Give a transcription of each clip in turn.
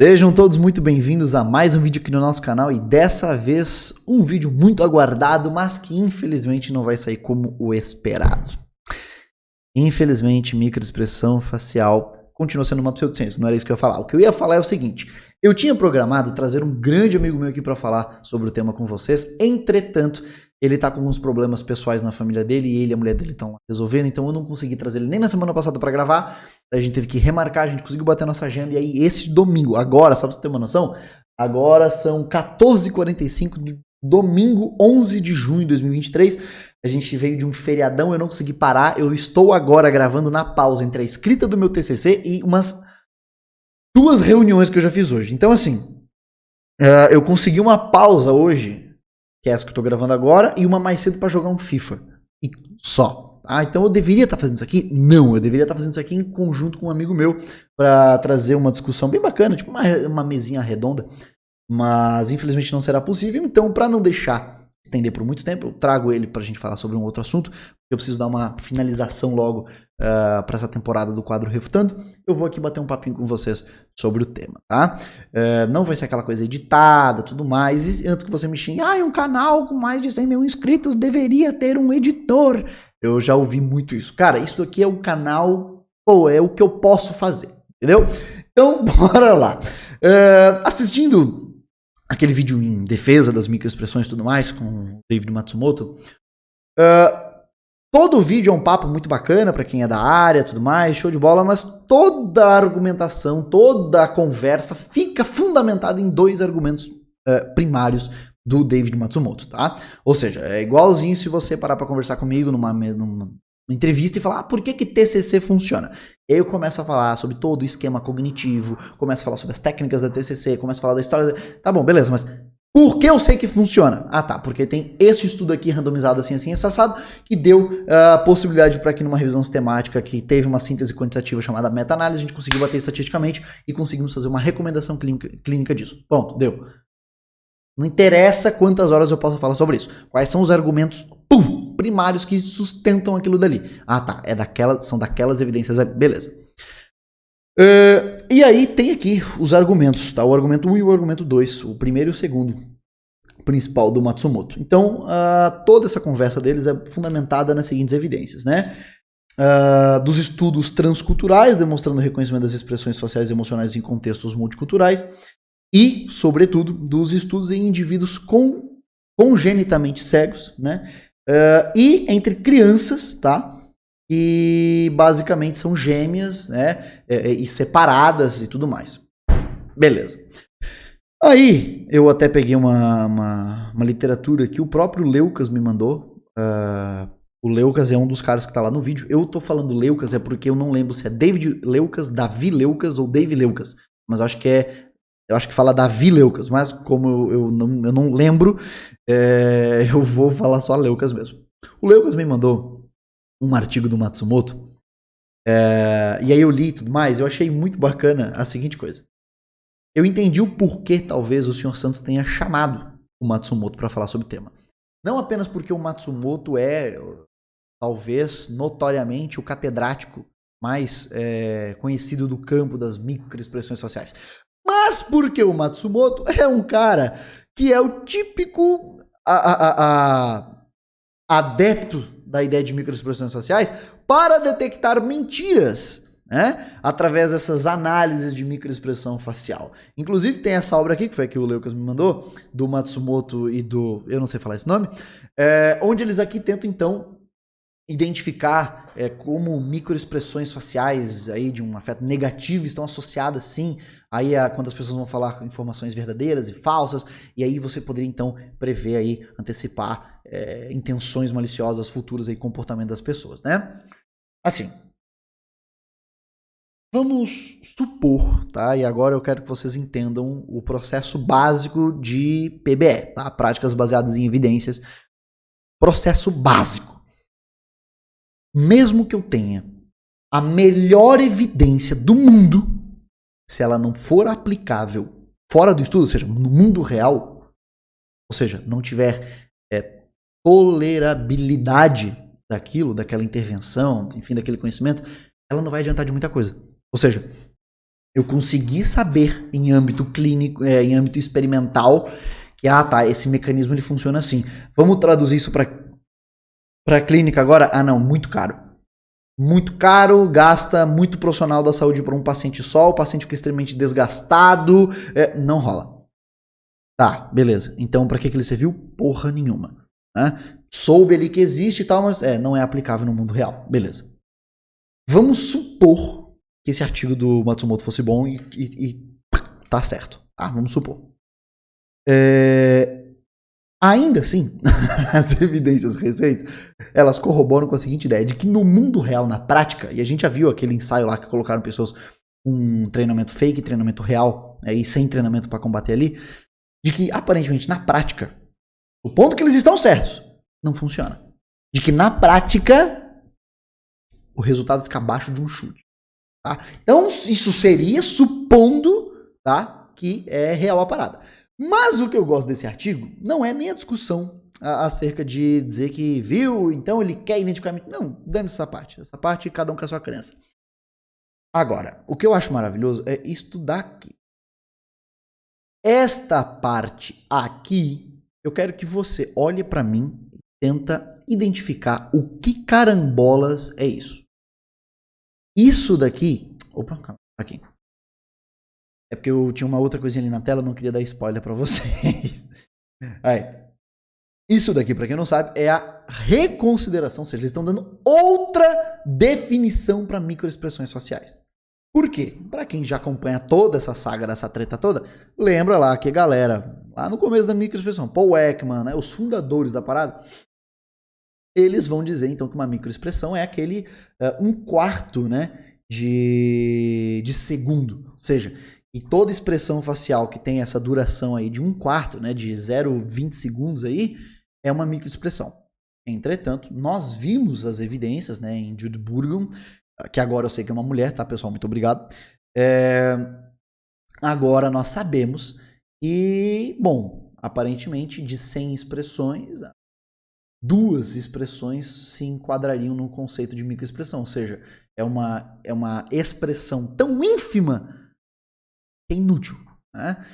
Sejam todos muito bem-vindos a mais um vídeo aqui no nosso canal e dessa vez um vídeo muito aguardado, mas que infelizmente não vai sair como o esperado. Infelizmente, microexpressão facial continua sendo uma pseudociência, não era isso que eu ia falar. O que eu ia falar é o seguinte, eu tinha programado trazer um grande amigo meu aqui para falar sobre o tema com vocês, entretanto, ele tá com alguns problemas pessoais na família dele e ele e a mulher dele estão resolvendo, então eu não consegui trazer ele nem na semana passada para gravar, a gente teve que remarcar, a gente conseguiu bater a nossa agenda e aí esse domingo, agora, só pra você ter uma noção, agora são 14h45 de domingo 11 de junho de 2023, a gente veio de um feriadão, eu não consegui parar, eu estou agora gravando na pausa entre a escrita do meu TCC e umas 2 reuniões que eu já fiz hoje. Então assim, eu consegui uma pausa hoje, que é essa que eu tô gravando agora, e uma mais cedo pra jogar um FIFA. E só. Então eu deveria estar fazendo isso aqui? Não, eu deveria estar fazendo isso aqui em conjunto com um amigo meu pra trazer uma discussão bem bacana, tipo uma mesinha redonda, mas infelizmente não será possível, então pra não deixar estender por muito tempo, eu trago ele pra gente falar sobre um outro assunto, eu preciso dar uma finalização logo pra essa temporada do quadro Refutando, eu vou aqui bater um papinho com vocês sobre o tema, tá? Não vai ser aquela coisa editada, tudo mais, e antes que você me xingue, um canal com mais de 100 mil inscritos deveria ter um editor, eu já ouvi muito isso. Cara, isso aqui é o canal, é o que eu posso fazer, entendeu? Então, bora lá. Assistindo aquele vídeo em defesa das microexpressões e tudo mais, com o David Matsumoto, todo o vídeo é um papo muito bacana para quem é da área, tudo mais, show de bola, mas toda a argumentação, toda a conversa fica fundamentada em 2 argumentos primários do David Matsumoto, tá? Ou seja, é igualzinho se você parar para conversar comigo numa entrevista e falar, por que TCC funciona? E aí eu começo a falar sobre todo o esquema cognitivo, começo a falar sobre as técnicas da TCC, começo a falar da história, tá bom, beleza, mas por que eu sei que funciona? Tá, porque tem esse estudo aqui randomizado assim, assim, assado, que deu a possibilidade para que numa revisão sistemática que teve uma síntese quantitativa chamada meta-análise, a gente conseguiu bater estatisticamente e conseguimos fazer uma recomendação clínica disso. Ponto, deu. Não interessa quantas horas eu posso falar sobre isso. Quais são os argumentos primários que sustentam aquilo dali? Tá, são daquelas evidências ali. Beleza. E aí tem aqui os argumentos, tá? O argumento 1 e o argumento 2, o primeiro e o segundo principal do Matsumoto. Então, toda essa conversa deles é fundamentada nas seguintes evidências, né? Dos estudos transculturais, demonstrando o reconhecimento das expressões faciais e emocionais em contextos multiculturais, e, sobretudo, dos estudos em indivíduos congenitamente cegos, né? E entre crianças, tá? Que basicamente são gêmeas, né? E separadas e tudo mais. Beleza. Aí, eu até peguei uma literatura que o próprio Leucas me mandou. O Leucas é um dos caras que tá lá no vídeo. Eu tô falando Leucas porque eu não lembro se é David Leucas, Davi Leucas ou Dave Leucas. Mas eu acho que fala Davi Leucas, mas como eu não lembro, eu vou falar só Leucas mesmo. O Leucas me mandou um artigo do Matsumoto, e aí eu li e tudo mais, eu achei muito bacana a seguinte coisa. Eu entendi o porquê talvez o Sr. Santos tenha chamado o Matsumoto para falar sobre o tema. Não apenas porque o Matsumoto é, talvez, notoriamente o catedrático mais conhecido do campo das microexpressões faciais, mas porque o Matsumoto é um cara que é o típico adepto da ideia de microexpressões faciais para detectar mentiras, né? Através dessas análises de microexpressão facial. Inclusive tem essa obra aqui, que foi a que o Leucas me mandou, do Matsumoto e do... eu não sei falar esse nome, onde eles aqui tentam então identificar como microexpressões faciais aí de um afeto negativo estão associadas sim aí quando as pessoas vão falar informações verdadeiras e falsas, e aí você poderia então prever aí, antecipar intenções maliciosas futuras aí, comportamento das pessoas, né? Assim, vamos supor, tá? E agora eu quero que vocês entendam o processo básico de PBE, tá? Práticas baseadas em evidências. Processo básico. Mesmo que eu tenha a melhor evidência do mundo, se ela não for aplicável fora do estudo, ou seja, no mundo real, ou seja, não tiver tolerabilidade daquela intervenção, enfim, daquele conhecimento, ela não vai adiantar de muita coisa. Ou seja, Eu consegui saber em âmbito clínico, em âmbito experimental, que, tá, esse mecanismo ele funciona assim. Vamos traduzir isso para clínica agora? Não, muito caro. Muito caro, gasta muito profissional da saúde para um paciente só, o paciente fica extremamente desgastado, não rola. Tá, beleza. Então, para que ele serviu? Porra nenhuma. Né? Soube ali que existe e tal, mas não é aplicável no mundo real. Beleza. Vamos supor que esse artigo do Matsumoto fosse bom e tá certo. Tá, vamos supor. Ainda assim, as evidências recentes, elas corroboram com a seguinte ideia, de que no mundo real, na prática, e a gente já viu aquele ensaio lá que colocaram pessoas com treinamento fake, treinamento real, e sem treinamento para combater ali, de que aparentemente na prática, o ponto que eles estão certos, não funciona. De que na prática, o resultado fica abaixo de um chute. Tá? Então, isso seria supondo, tá, que é real a parada. Mas o que eu gosto desse artigo não é nem a discussão acerca de dizer que viu, então ele quer identificar... Não, dane essa parte. Essa parte, cada um com a sua crença. Agora, o que eu acho maravilhoso é estudar aqui. Esta parte aqui, eu quero que você olhe para mim e tenta identificar o que carambolas é isso. Isso daqui... Opa, calma, aqui. É porque eu tinha uma outra coisinha ali na tela, não queria dar spoiler pra vocês. Aí. Isso daqui, pra quem não sabe, é a reconsideração, ou seja, eles estão dando outra definição para microexpressões faciais. Por quê? Pra quem já acompanha toda essa saga, dessa treta toda, lembra lá que a galera, lá no começo da microexpressão, Paul Ekman, né, os fundadores da parada, eles vão dizer então que uma microexpressão é aquele 1/4, né, de segundo, ou seja... E toda expressão facial que tem essa duração aí de 1/4, né, de 0,20 segundos aí, é uma microexpressão. Entretanto, nós vimos as evidências, né, em Jude Burgon, que agora eu sei que é uma mulher, tá, pessoal? Muito obrigado. Agora nós sabemos e, bom, aparentemente de 100 expressões, 2 expressões se enquadrariam no conceito de microexpressão, ou seja, é uma expressão tão ínfima é inútil, né?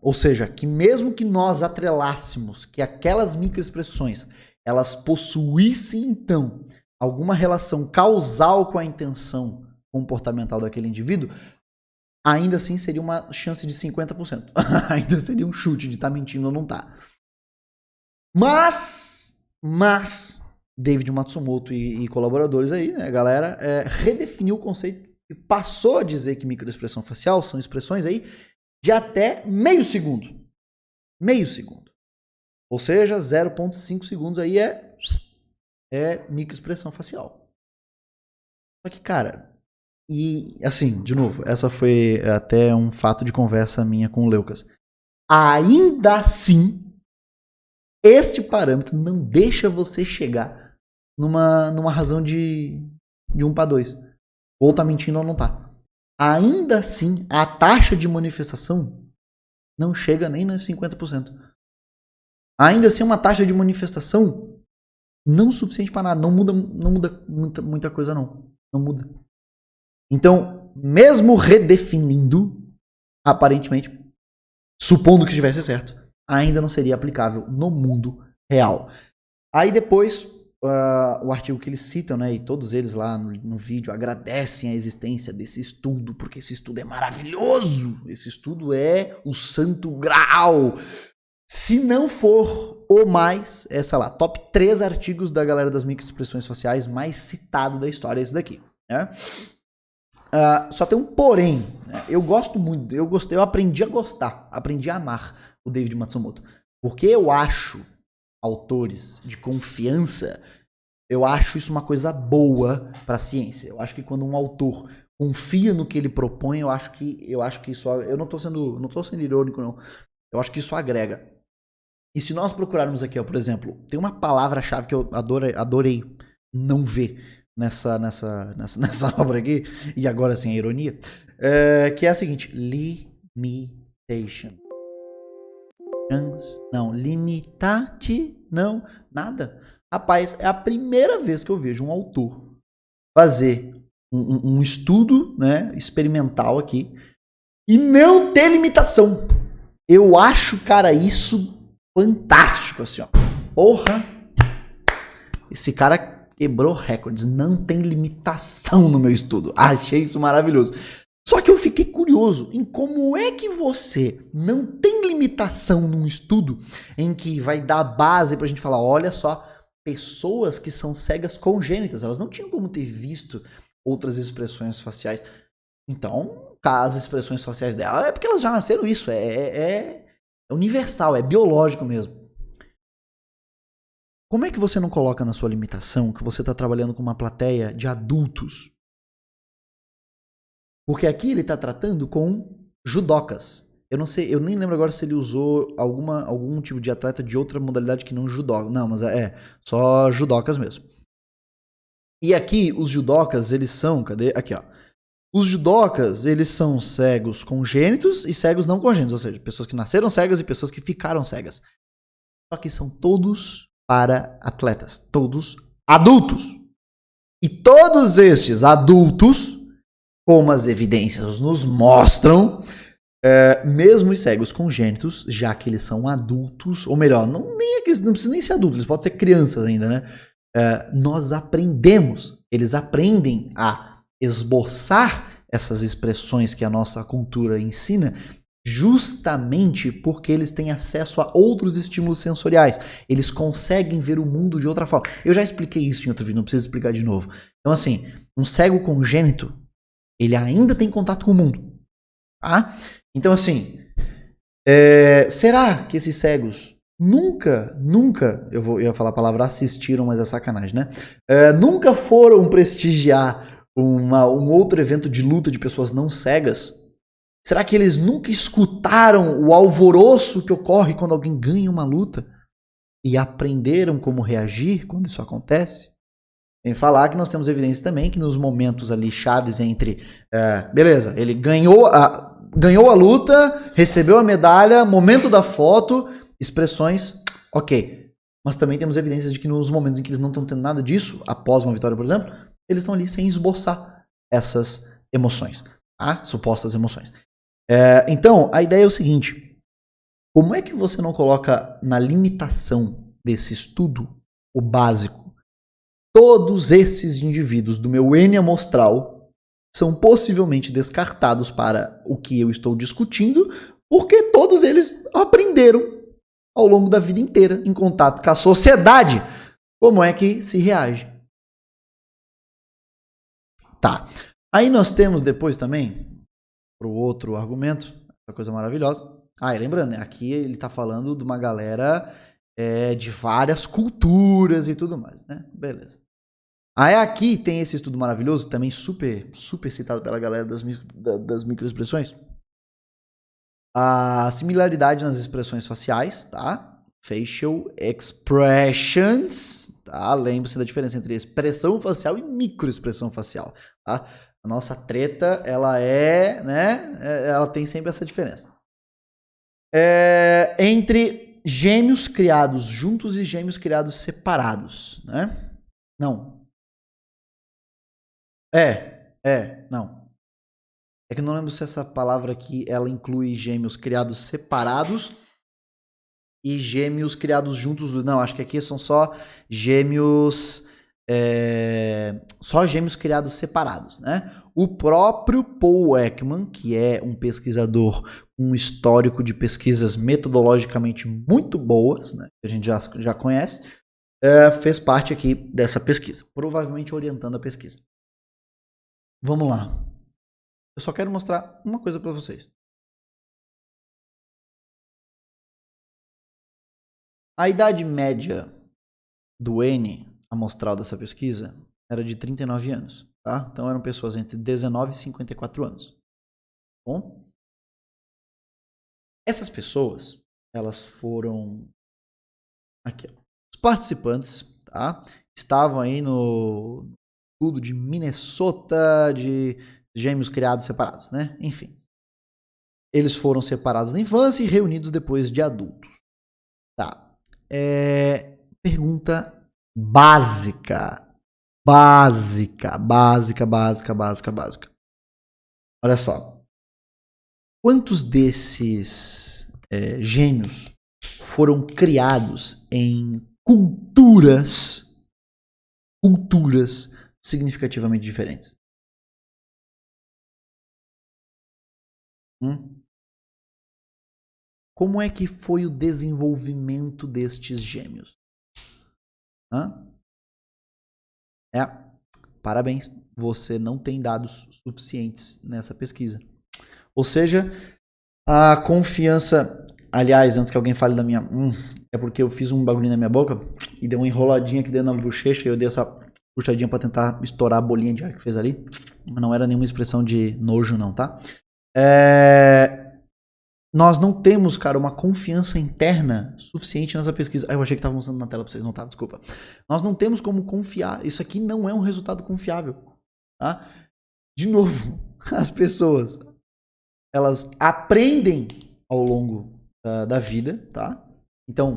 Ou seja, que mesmo que nós atrelássemos que aquelas microexpressões elas possuíssem então alguma relação causal com a intenção comportamental daquele indivíduo, ainda assim seria uma chance de 50%. Ainda seria um chute de estar mentindo ou não tá. Mas David Matsumoto e colaboradores aí, né, galera, redefiniu o conceito e passou a dizer que microexpressão facial são expressões aí de até meio segundo. Meio segundo. Ou seja, 0,5 segundos aí é microexpressão facial. Só que, cara, e assim, de novo, essa foi até um fato de conversa minha com o Leucas. Ainda assim, este parâmetro não deixa você chegar numa razão de 1/2. Ou tá mentindo ou não tá. Ainda assim, a taxa de manifestação não chega nem nos 50%. Ainda assim, é uma taxa de manifestação não suficiente para nada. Não muda muita coisa, não. Não muda. Então, mesmo redefinindo, aparentemente, supondo que estivesse certo, ainda não seria aplicável no mundo real. Aí depois... o artigo que eles citam, né, e todos eles lá no vídeo agradecem a existência desse estudo, porque esse estudo é maravilhoso, esse estudo é o santo grau. Se não for o mais, sei lá, top 3 artigos da galera das microexpressões faciais mais citado da história, esse daqui, né? Só tem um porém, né? Eu gosto muito, eu aprendi a gostar, aprendi a amar o David Matsumoto, porque eu acho autores de confiança, eu acho isso uma coisa boa para a ciência. Eu acho que quando um autor confia no que ele propõe, eu acho que isso, eu não tô sendo irônico não. Eu acho que isso agrega. E se nós procurarmos aqui, ó, por exemplo, tem uma palavra-chave que eu adorei não ver nessa obra aqui, e agora sim a ironia, que é a seguinte: limitation. Não, limitate, não, nada. Rapaz, é a primeira vez que eu vejo um autor fazer um estudo, né, experimental aqui e não ter limitação. Eu acho, cara, isso fantástico, assim, ó. Porra! Esse cara quebrou recordes. Não tem limitação no meu estudo. Achei isso maravilhoso. Só que eu fiquei curioso em como é que você não tem limitação num estudo em que vai dar base pra gente falar, olha só, pessoas que são cegas congênitas, elas não tinham como ter visto outras expressões faciais. Então, as expressões faciais dela é porque elas já nasceram isso, é universal, é biológico mesmo. Como é que você não coloca na sua limitação que você está trabalhando com uma plateia de adultos? Porque aqui ele está tratando com judocas. Eu não sei, eu nem lembro agora se ele usou algum tipo de atleta de outra modalidade que não judoca. Não, mas só judocas mesmo. E aqui os judocas, eles são, cadê? Aqui, ó. Os judocas, eles são cegos congênitos e cegos não congênitos, ou seja, pessoas que nasceram cegas e pessoas que ficaram cegas. Só que são todos para atletas, todos adultos. E todos estes adultos, como as evidências nos mostram, mesmo os cegos congênitos, já que eles são adultos, ou melhor, não precisam nem ser adultos, eles podem ser crianças ainda, né? Nós aprendemos, eles aprendem a esboçar essas expressões que a nossa cultura ensina, justamente porque eles têm acesso a outros estímulos sensoriais. Eles conseguem ver o mundo de outra forma. Eu já expliquei isso em outro vídeo, não preciso explicar de novo. Então, assim, um cego congênito, ele ainda tem contato com o mundo. Tá? Então, assim, será que esses cegos nunca, eu ia falar a palavra assistiram, mas é sacanagem, né? Nunca foram prestigiar um outro evento de luta de pessoas não cegas? Será que eles nunca escutaram o alvoroço que ocorre quando alguém ganha uma luta? E aprenderam como reagir quando isso acontece? Em falar que nós temos evidência também que nos momentos ali chaves entre... beleza, ele ganhou a luta, recebeu a medalha, momento da foto, expressões, ok. Mas também temos evidências de que nos momentos em que eles não estão tendo nada disso, após uma vitória, por exemplo, eles estão ali sem esboçar essas emoções, tá? Supostas emoções. Então, a ideia é o seguinte: como é que você não coloca na limitação desse estudo o básico? Todos esses indivíduos do meu N amostral são possivelmente descartados para o que eu estou discutindo, porque todos eles aprenderam ao longo da vida inteira, em contato com a sociedade, como é que se reage. Tá. Aí nós temos depois também para o outro argumento, essa coisa maravilhosa. E lembrando, né, aqui ele está falando de uma galera de várias culturas e tudo mais, né? Beleza. Aí aqui tem esse estudo maravilhoso, também super, super citado pela galera das microexpressões. A similaridade nas expressões faciais, tá? Facial expressions, tá? Lembre-se da diferença entre expressão facial e microexpressão facial, tá? A nossa treta, ela né? Ela tem sempre essa diferença. Entre gêmeos criados juntos e gêmeos criados separados, né? Não. Não. É que eu não lembro se essa palavra aqui, ela inclui gêmeos criados separados e gêmeos criados juntos. Não, acho que aqui são só gêmeos... só gêmeos criados separados, né? O próprio Paul Ekman, que é um pesquisador com um histórico de pesquisas metodologicamente muito boas, né, que a gente já conhece, fez parte aqui dessa pesquisa, provavelmente orientando a pesquisa. Vamos lá. Eu só quero mostrar uma coisa para vocês. A idade média do N amostral dessa pesquisa era de 39 anos, tá? Então eram pessoas entre 19 e 54 anos. Bom? Essas pessoas, elas foram... Aqui, ó. Os participantes, tá? Estavam aí no estudo de Minnesota de gêmeos criados separados, né? Enfim. Eles foram separados na infância e reunidos depois de adultos. Tá. Pergunta básica. básica. Olha só. Quantos desses gênios foram criados em culturas significativamente diferentes? Como é que foi o desenvolvimento destes gêmeos? Parabéns, você não tem dados suficientes nessa pesquisa. Ou seja, a confiança... Aliás, antes que alguém fale da minha... é porque eu fiz um bagulho na minha boca e deu uma enroladinha aqui dentro da bochecha e eu dei essa puxadinha pra tentar estourar a bolinha de ar que fez ali. Mas não era nenhuma expressão de nojo não, tá? Nós não temos, cara, uma confiança interna suficiente nessa pesquisa. Eu achei que estava mostrando na tela para vocês, não estava, desculpa. Nós não temos como confiar. Isso aqui não é um resultado confiável. Tá? De novo, as pessoas, elas aprendem ao longo da vida, tá? Então,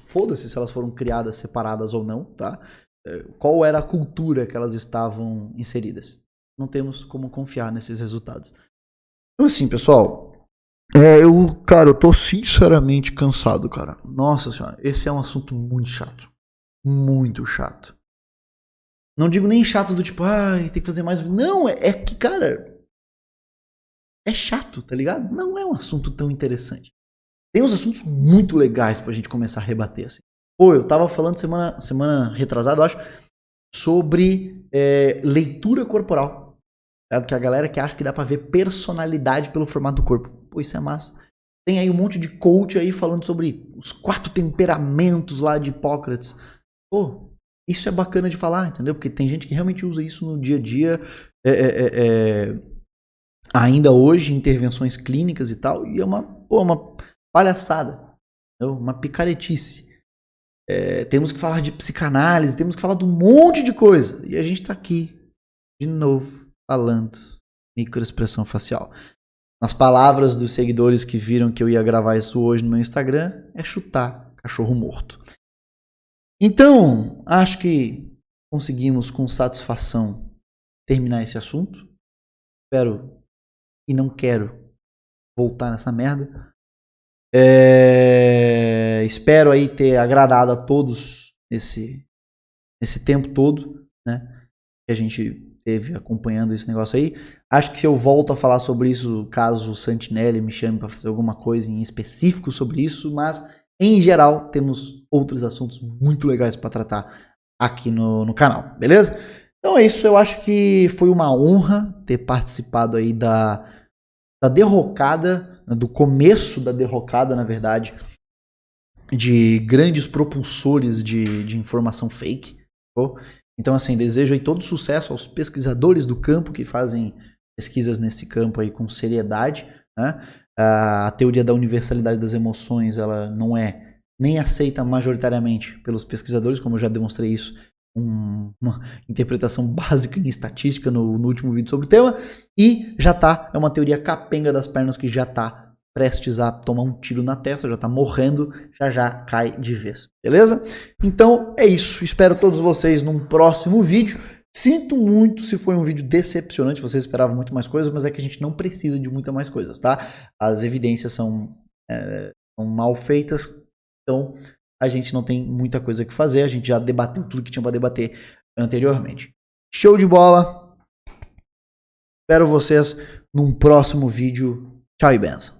foda-se se elas foram criadas separadas ou não, tá? Qual era a cultura que elas estavam inseridas? Não temos como confiar nesses resultados. Então, assim, pessoal... eu tô sinceramente cansado, cara. Nossa senhora, esse é um assunto muito chato. Muito chato. Não digo nem chato do tipo, tem que fazer mais. Não, é que, cara, é chato, tá ligado? Não é um assunto tão interessante. Tem uns assuntos muito legais pra gente começar a rebater, assim. Pô, eu tava falando semana retrasada, eu acho, sobre leitura corporal. Que a galera que acha que dá pra ver personalidade pelo formato do corpo. Pô, isso é massa. Tem aí um monte de coach aí falando sobre os 4 temperamentos lá de Hipócrates. Pô, isso é bacana de falar, entendeu? Porque tem gente que realmente usa isso no dia a dia, ainda hoje, em intervenções clínicas e tal, e é uma palhaçada, entendeu? Uma picaretice. Temos que falar de psicanálise, temos que falar de um monte de coisa. E a gente tá aqui, de novo, falando microexpressão facial. Nas palavras dos seguidores que viram que eu ia gravar isso hoje no meu Instagram, é chutar cachorro morto. Então, acho que conseguimos com satisfação terminar esse assunto. Espero e não quero voltar nessa merda. Espero aí ter agradado a todos nesse tempo todo, né? Que a gente teve acompanhando esse negócio aí. Acho que eu volto a falar sobre isso caso o Santinelli me chame para fazer alguma coisa em específico sobre isso, mas em geral temos outros assuntos muito legais para tratar aqui no canal, beleza? Então é isso, eu acho que foi uma honra ter participado aí da derrocada, do começo da derrocada, na verdade, de grandes propulsores de informação fake. Então, assim, desejo aí todo sucesso aos pesquisadores do campo que fazem pesquisas nesse campo aí com seriedade, né? A teoria da universalidade das emoções, ela não é nem aceita majoritariamente pelos pesquisadores, como eu já demonstrei isso, uma interpretação básica em estatística no último vídeo sobre o tema, e é uma teoria capenga das pernas que já tá prestes a tomar um tiro na testa, já tá morrendo, já cai de vez, beleza? Então é isso, espero todos vocês num próximo vídeo. Sinto muito se foi um vídeo decepcionante, vocês esperavam muito mais coisas, mas é que a gente não precisa de muita mais coisas, tá? As evidências são mal feitas, então a gente não tem muita coisa que fazer, a gente já debateu tudo que tinha para debater anteriormente. Show de bola! Espero vocês num próximo vídeo. Tchau e benção.